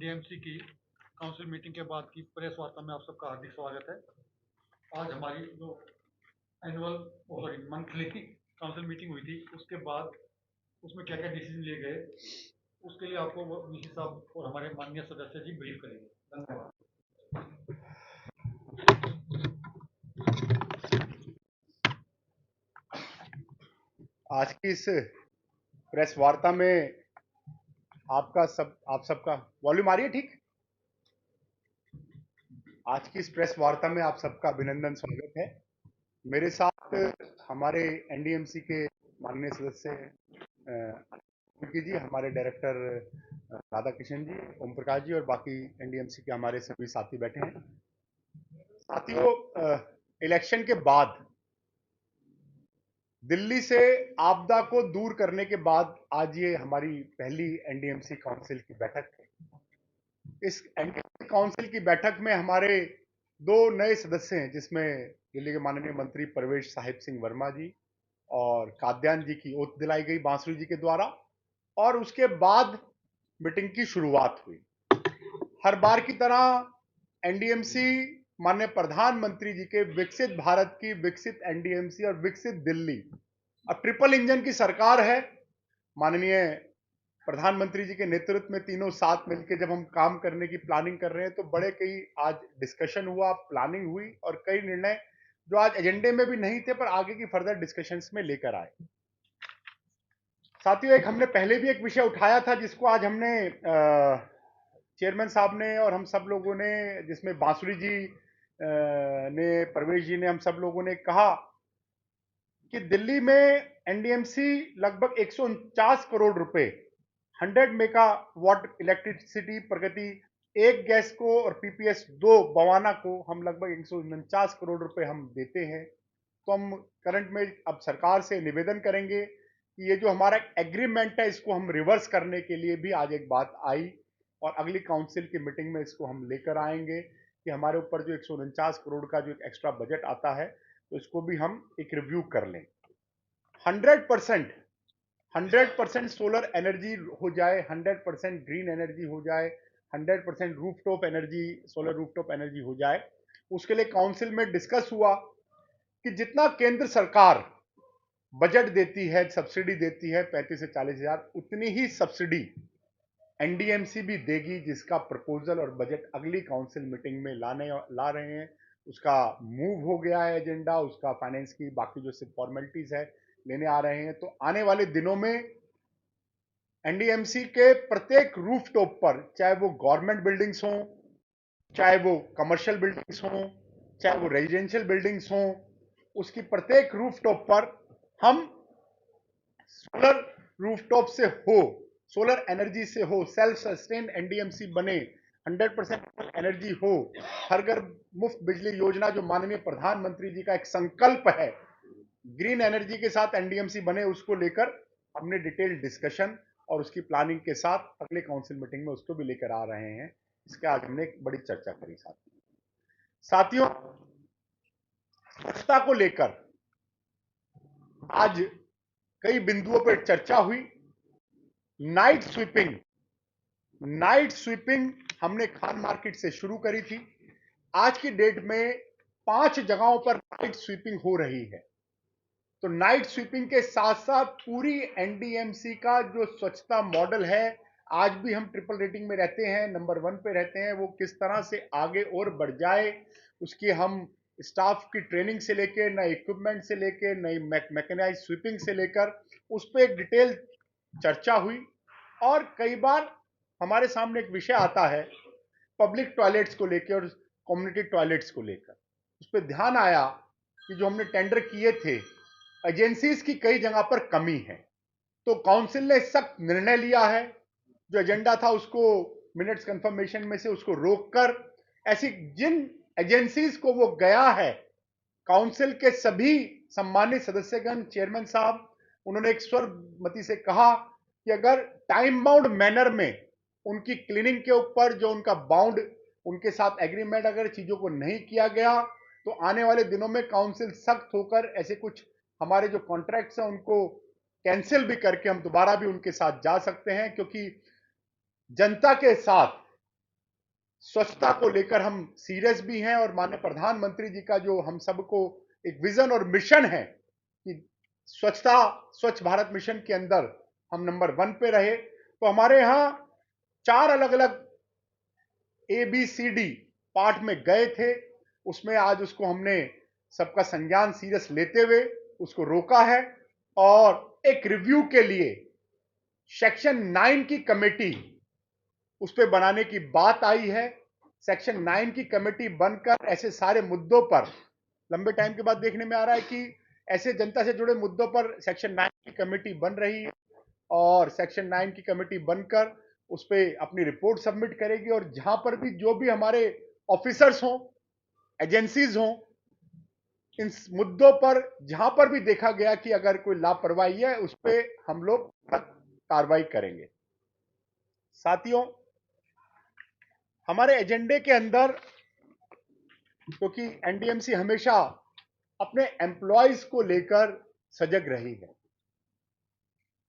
NDMC की council meeting के बाद की प्रेस वार्ता में आप सबका हार्दिक स्वागत है। आज हमारी जो मंथली काउंसिल मीटिंग हुई थी उसके बाद उसमें क्या क्या डिसीजन लिए गए उसके लिए आपको वीसी साहब और हमारे माननीय सदस्य जी ब्रीफ करेंगे। धन्यवाद। आज की इस प्रेस वार्ता में आप सबका वॉल्यूम आ रही है ठीक? आज की इस प्रेस वार्ता में आप सबका अभिनंदन स्वागत है। मेरे साथ हमारे एनडीएमसी के माननीय सदस्य जी, हमारे डायरेक्टर राधा किशन जी, ओम प्रकाश जी और बाकी एनडीएमसी के हमारे सभी साथी बैठे हैं। साथियों, इलेक्शन के बाद दिल्ली से आपदा को दूर करने के बाद आज ये हमारी पहली एनडीएमसी काउंसिल की बैठक है। इस एनडीएमसी काउंसिल की बैठक में हमारे दो नए सदस्य हैं, जिसमें दिल्ली के माननीय मंत्री परवेश साहिब सिंह वर्मा जी और काद्यान जी की ओथ दिलाई गई बांसुरी जी के द्वारा, और उसके बाद मीटिंग की शुरुआत हुई। हर बार की तरह एनडीएमसी माननीय प्रधानमंत्री जी के विकसित भारत की विकसित एनडीएमसी और विकसित दिल्ली, अब ट्रिपल इंजन की सरकार है। माननीय प्रधानमंत्री जी के नेतृत्व में तीनों साथ मिलकर जब हम काम करने की प्लानिंग कर रहे हैं तो बड़े कई आज डिस्कशन हुआ, प्लानिंग हुई और कई निर्णय जो आज एजेंडे में भी नहीं थे पर आगे की फर्दर डिस्कशंस में लेकर आए। साथियों, एक हमने पहले भी एक विषय उठाया था जिसको आज हमने चेयरमैन साहब ने और हम सब लोगों ने, जिसमें बांसुरी जी ने, परवेश जी ने, हम सब लोगों ने कहा कि दिल्ली में एनडीएमसी लगभग 149 करोड़ रुपए 100 मेगावाट इलेक्ट्रिसिटी प्रगति एक गैस को और पीपीएस 2 बवाना को हम लगभग 149 करोड़ रुपए हम देते हैं। तो हम करंट में अब सरकार से निवेदन करेंगे कि ये जो हमारा एग्रीमेंट है इसको हम रिवर्स करने के लिए भी आज एक बात आई और अगली काउंसिल की मीटिंग में इसको हम लेकर आएंगे कि हमारे ऊपर जो 149 करोड़ का जो एक एक्स्ट्रा बजट आता है तो इसको भी हम एक रिव्यू कर लें। 100% सोलर एनर्जी हो जाए, 100% ग्रीन एनर्जी हो जाए, 100% rooftop energy, solar rooftop energy हो जाए। उसके लिए काउंसिल में डिस्कस हुआ कि जितना केंद्र सरकार बजट देती है, सब्सिडी देती है 35 से 40 हजार, उतनी ही सब्सिडी एनडीएमसी भी देगी, जिसका प्रपोजल और बजट अगली काउंसिल मीटिंग में ला रहे हैं। उसका मूव हो गया है एजेंडा, उसका फाइनेंस की बाकी जो सिर्फ फॉर्मेलिटीज है लेने आ रहे हैं। तो आने वाले दिनों में एनडीएमसी के प्रत्येक रूफटॉप पर, चाहे वो गवर्नमेंट बिल्डिंग्स हों, चाहे वो कमर्शियल बिल्डिंग्स हों, चाहे वो रेजिडेंशियल बिल्डिंग्स हों, उसकी प्रत्येक रूफटॉप पर हम सोलर रूफटॉप से हो, सोलर एनर्जी से हो, सेल्फ सस्टेन एनडीएमसी बने, 100% एनर्जी हो, हर घर मुफ्त बिजली योजना जो माननीय प्रधानमंत्री जी का एक संकल्प है, ग्रीन एनर्जी के साथ एनडीएमसी बने, उसको लेकर हमने डिटेल डिस्कशन और उसकी प्लानिंग के साथ अगले काउंसिल मीटिंग में उसको भी लेकर आ रहे हैं। इसके आज हमने एक बड़ी चर्चा करी। साथियों, स्वच्छता को लेकर आज कई बिंदुओं पर चर्चा हुई। नाइट स्वीपिंग हमने खान मार्केट से शुरू करी थी। आज की डेट में 5 जगहों पर नाइट स्वीपिंग हो रही है। तो नाइट स्वीपिंग के साथ साथ पूरी एनडीएमसी का जो स्वच्छता मॉडल है, आज भी हम ट्रिपल रेटिंग में रहते हैं, नंबर 1 पे रहते हैं, वो किस तरह से आगे और बढ़ जाए, उसकी हम स्टाफ की ट्रेनिंग से लेकर, नए इक्विपमेंट से लेकर, नई मैकेनाइज स्वीपिंग से लेकर, उस पर एक डिटेल चर्चा हुई। और कई बार हमारे सामने एक विषय आता है पब्लिक टॉयलेट्स को लेकर और कम्युनिटी टॉयलेट्स को लेकर। उस पर ध्यान आया कि जो हमने टेंडर किए थे, एजेंसीज की कई जगह पर कमी है। तो काउंसिल ने सख्त निर्णय लिया है, जो एजेंडा था उसको मिनट्स कंफर्मेशन में से उसको रोककर, ऐसी जिन एजेंसीज को वो गया है, काउंसिल के सभी सम्मानित सदस्यगण, चेयरमैन साहब, उन्होंने एक सर्वमति से कहा कि अगर टाइम बाउंड मैनर में उनकी क्लीनिंग के ऊपर जो उनका बाउंड, उनके साथ एग्रीमेंट, अगर चीजों को नहीं किया गया तो आने वाले दिनों में काउंसिल सख्त होकर ऐसे कुछ हमारे जो कॉन्ट्रैक्ट्स हैं उनको कैंसिल भी करके हम दोबारा भी उनके साथ जा सकते हैं। क्योंकि जनता के साथ स्वच्छता को लेकर हम सीरियस भी हैं और माननीय प्रधानमंत्री जी का जो हम सबको एक विजन और मिशन है कि स्वच्छता, स्वच्छ भारत मिशन के अंदर हम नंबर 1 पे रहे, तो हमारे यहां 4 अलग अलग ABCD पार्ट में गए थे। उसमें आज उसको हमने सबका संज्ञान सीरियस लेते हुए उसको रोका है और एक रिव्यू के लिए सेक्शन 9 की कमेटी उस पर बनाने की बात आई है। सेक्शन 9 की कमेटी बनकर ऐसे सारे मुद्दों पर लंबे टाइम के बाद देखने में आ रहा है कि ऐसे जनता से जुड़े मुद्दों पर सेक्शन 9 की कमेटी बन रही है और सेक्शन 9 की कमेटी बनकर उस पर अपनी रिपोर्ट सबमिट करेगी और जहां पर भी जो भी हमारे ऑफिसर्स हों, एजेंसीज हों, इन मुद्दों पर जहां पर भी देखा गया कि अगर कोई लापरवाही है उस पर हम लोग कार्रवाई करेंगे। साथियों, हमारे एजेंडे के अंदर, क्योंकि एनडीएमसी हमेशा अपने एम्प्लॉयज को लेकर सजग रही है,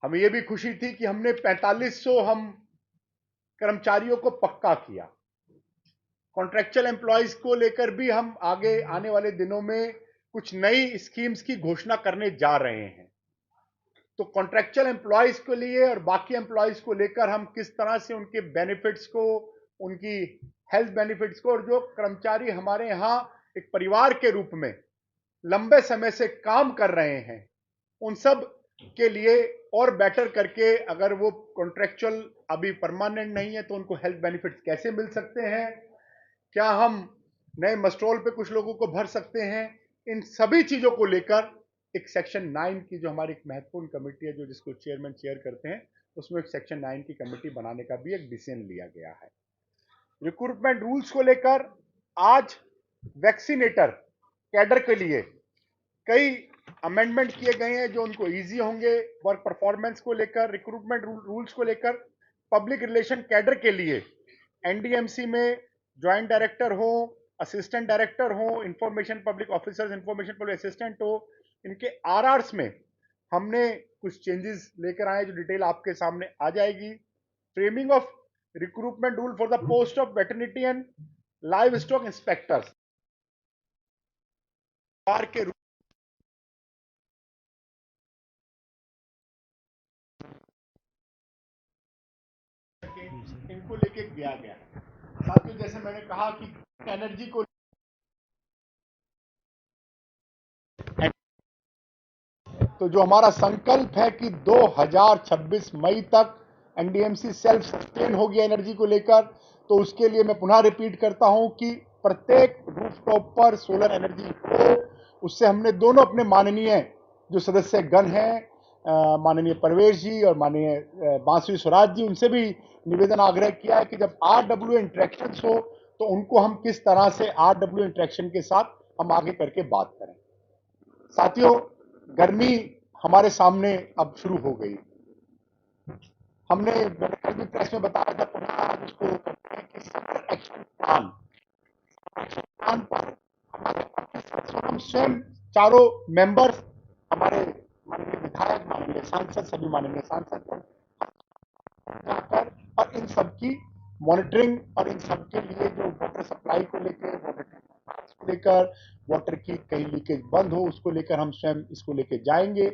हमें यह भी खुशी थी कि हमने 4500 हम कर्मचारियों को पक्का किया। कॉन्ट्रैक्चुअल एम्प्लॉयज को लेकर भी हम आगे आने वाले दिनों में कुछ नई स्कीम्स की घोषणा करने जा रहे हैं। तो कॉन्ट्रैक्चुअल एम्प्लॉयज के लिए और बाकी एम्प्लॉयज को लेकर हम किस तरह से उनके बेनिफिट्स को, उनकी हेल्थ बेनिफिट्स को, और जो कर्मचारी हमारे यहां एक परिवार के रूप में लंबे समय से काम कर रहे हैं, उन सब के लिए और बेटर करके, अगर वो कॉन्ट्रैक्चुअल अभी परमानेंट नहीं है तो उनको हेल्थ बेनिफिट्स कैसे मिल सकते हैं, क्या हम नए मस्ट्रोल पे कुछ लोगों को भर सकते हैं, इन सभी चीजों को लेकर एक सेक्शन 9 की जो हमारी एक महत्वपूर्ण कमेटी है, जो जिसको चेयरमैन चेयर करते हैं, उसमें एक सेक्शन 9 की कमेटी बनाने का भी एक डिसीजन लिया गया है। रिक्रूटमेंट रूल्स को लेकर आज वैक्सीनेटर कैडर के लिए कई अमेंडमेंट किए गए हैं जो उनको इजी होंगे वर्क परफॉर्मेंस को लेकर। रिक्रूटमेंट रूल्स को लेकर पब्लिक रिलेशन कैडर के लिए एनडीएमसी में ज्वाइंट डायरेक्टर हो, असिस्टेंट डायरेक्टर हो, information public officers, information public assistant हो, इनके आरआर्स में हमने कुछ चेंजेस लेकर आए जो डिटेल आपके सामने आ जाएगी। Framing of recruitment rule for the post of veterinary and live stock inspectors के रूप इनको लेके किया गया है। साथियों, जैसे मैंने कहा कि एनर्जी को, तो जो हमारा संकल्प है कि 2026 मई तक एनडीएमसी सेल्फ सस्टेन होगी एनर्जी को लेकर, तो उसके लिए मैं पुनः रिपीट करता हूं कि प्रत्येक रूफटॉप पर सोलर एनर्जी हो। उससे हमने दोनों अपने माननीय जो सदस्य गण हैं, माननीय परवेश जी और माननीय बांसुरी स्वराज जी, उनसे भी निवेदन आग्रह किया है कि जब आरडब्ल्यू इंटरेक्शन हो तो उनको हम किस तरह से आरडब्ल्यू इंटरेक्शन के साथ हम आगे करके बात करें। साथियों, गर्मी हमारे सामने अब शुरू हो गई। हमने कल भी प्रेस में बताया था, पुनः उसको करते हैं कि समर एक्शन प्लान पर हमारे ऑफिसर्स, हम स्वयं चारों मेंबर्स, हमारे माननीय विधायक, माननीय सांसद, सभी माननीय सांसद जाकर और इन सबकी मॉनिटरिंग और इन सबके लिए जो वाटर सप्लाई को लेकर, वाटर को लेकर, वाटर की कहीं लीकेज बंद हो उसको लेकर हम स्वयं इसको लेकर जाएंगे।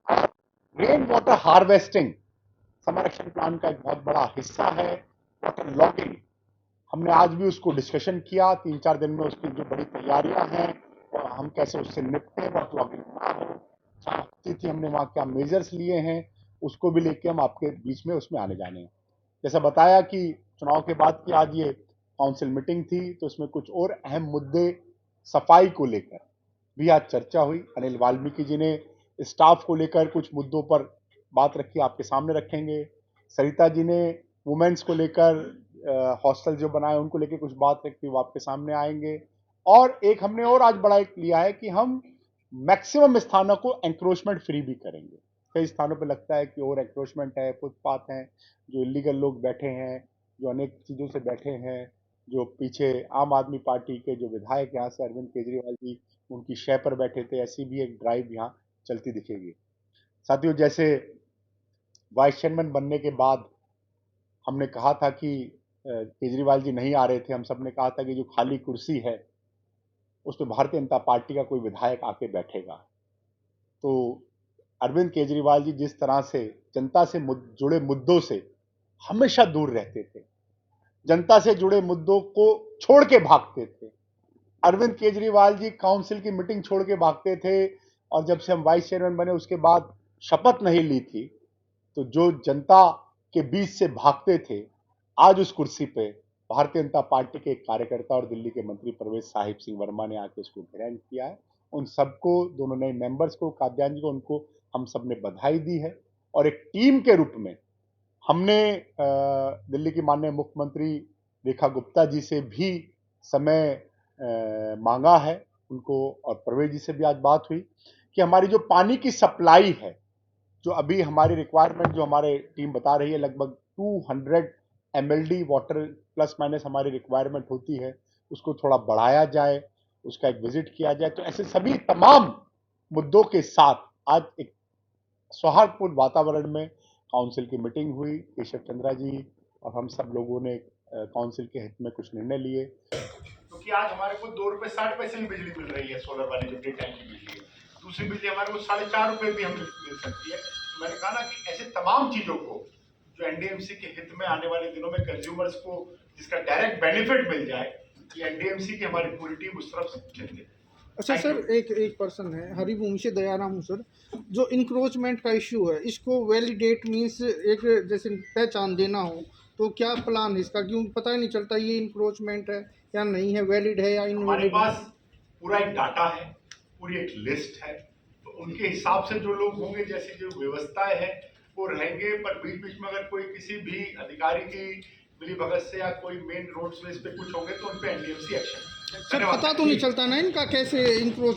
और रेन वाटर हार्वेस्टिंग संरक्षण प्लान का एक बहुत बड़ा हिस्सा है। वाटर लॉगिंग हमने आज भी उसको डिस्कशन किया, 3-4 दिन में उसकी जो बड़ी तैयारियां हैं और हम कैसे उससे निपटे, वाटर लॉगिंग ना हो, थी हमने वहां क्या मेजर्स लिए हैं, उसको भी लेके हम आपके बीच में उसमें आने जाने हैं। जैसा बताया कि चुनाव के बाद की आज ये काउंसिल मीटिंग थी, तो उसमें कुछ और अहम मुद्दे सफाई को लेकर भी आज चर्चा हुई। अनिल वाल्मीकि जी ने स्टाफ को लेकर कुछ मुद्दों पर बात रखी, आपके सामने रखेंगे। सरिता जी ने वुमेन्स को लेकर हॉस्टल जो बनाए उनको लेकर कुछ बात रखी, वो आपके सामने आएंगे। और एक हमने और आज बड़ा एक लिया है कि हम मैक्सिमम स्थानों को एंक्रोचमेंट फ्री भी करेंगे। कई स्थानों पे लगता है कि और एंक्रोचमेंट है, फुटपाथ हैं, जो इलीगल लोग बैठे हैं, जो अनेक चीज़ों से बैठे हैं, जो पीछे आम आदमी पार्टी के जो विधायक यहाँ से अरविंद केजरीवाल जी उनकी शय पर बैठे थे, ऐसी भी एक ड्राइव यहाँ चलती दिखेगी। साथियों, जैसे वाइस चेयरमैन बनने के बाद हमने कहा था कि केजरीवाल जी नहीं आ रहे थे, हम सब ने कहा था कि जो खाली कुर्सी है उस पर भारतीय जनता पार्टी का कोई विधायक आके बैठेगा। तो अरविंद केजरीवाल जी जिस तरह से जनता से जुड़े मुद्दों से हमेशा दूर रहते थे, जनता से जुड़े मुद्दों को छोड़ के भागते थे। अरविंद केजरीवाल जी काउंसिल की मीटिंग छोड़ के भागते थे, और जब से हम वाइस चेयरमैन बने उसके बाद शपथ नहीं ली थी, तो जो जनता के बीच से भागते थे, आज उस कुर्सी पे भारतीय जनता पार्टी के एक कार्यकर्ता और दिल्ली के मंत्री परवेज साहिब सिंह वर्मा ने आके उसको ग्रहण किया है। उन सबको, दोनों नए मेंबर्स को, काद्यान जी को, उनको हम सब ने बधाई दी है। और एक टीम के रूप में हमने दिल्ली की माननीय मुख्यमंत्री रेखा गुप्ता जी से भी समय मांगा है उनको, और परवेज जी से भी आज बात हुई कि हमारी जो पानी की सप्लाई है, जो अभी हमारी रिक्वायरमेंट जो हमारे टीम बता रही है, लगभग 200 MLD वाटर प्लस माइनस हमारी रिक्वायरमेंट होती है, उसको थोड़ा बढ़ाया जाए, उसका एक विजिट किया जाए। तो ऐसे सभी तमाम मुद्दों के साथ आज एक सौहार्दपूर्ण वातावरण में काउंसिल की मीटिंग हुई। केशव चंद्रा जी और हम सब लोगों ने काउंसिल के हित में कुछ निर्णय लिए, क्योंकि आज हमारे को 2 रुपए 60 पैसे में बिजली मिल रही है, सोलर वाली जो डे टाइम की बिजली है। दूसरी बिजली हमारे को 4.5 रुपए भी हमें मिल सकती है। तो मैंने कहा ना कि ऐसे तमाम चीजों को जो एनडीएमसी के हित में आने वाले दिनों में कंज्यूमर्स को जिसका डायरेक्ट बेनिफिट मिल जाए, ये एनडीएमसी की हमारी पूरी टीम उस तरफ चलती है। अच्छा सर, एक पर्सन है हरिभूमि से दयाराम हूँ सर, जो इंक्रोचमेंट का इश्यू है, इसको वैलिडेट मीन्स एक जैसे पहचान देना हो, तो क्या प्लान है इसका? क्यों पता ही नहीं चलता ये इंक्रोचमेंट है या नहीं है, वैलिड है या हमारे इनवैलिड? पास पूरा एक डाटा है, पूरी एक लिस्ट है, तो उनके हिसाब से जो लोग होंगे, जैसी जो व्यवस्थाएं हैं वो रहेंगे। पर बीच बीच में अगर कोई किसी भी अधिकारी की मिली भगत से या कोई मेन रोड पे कुछ होंगे तो उन पे एनडीएमसी एक्शन। सर पता तो नहीं चलता ना इनका कैसे इंक्रोच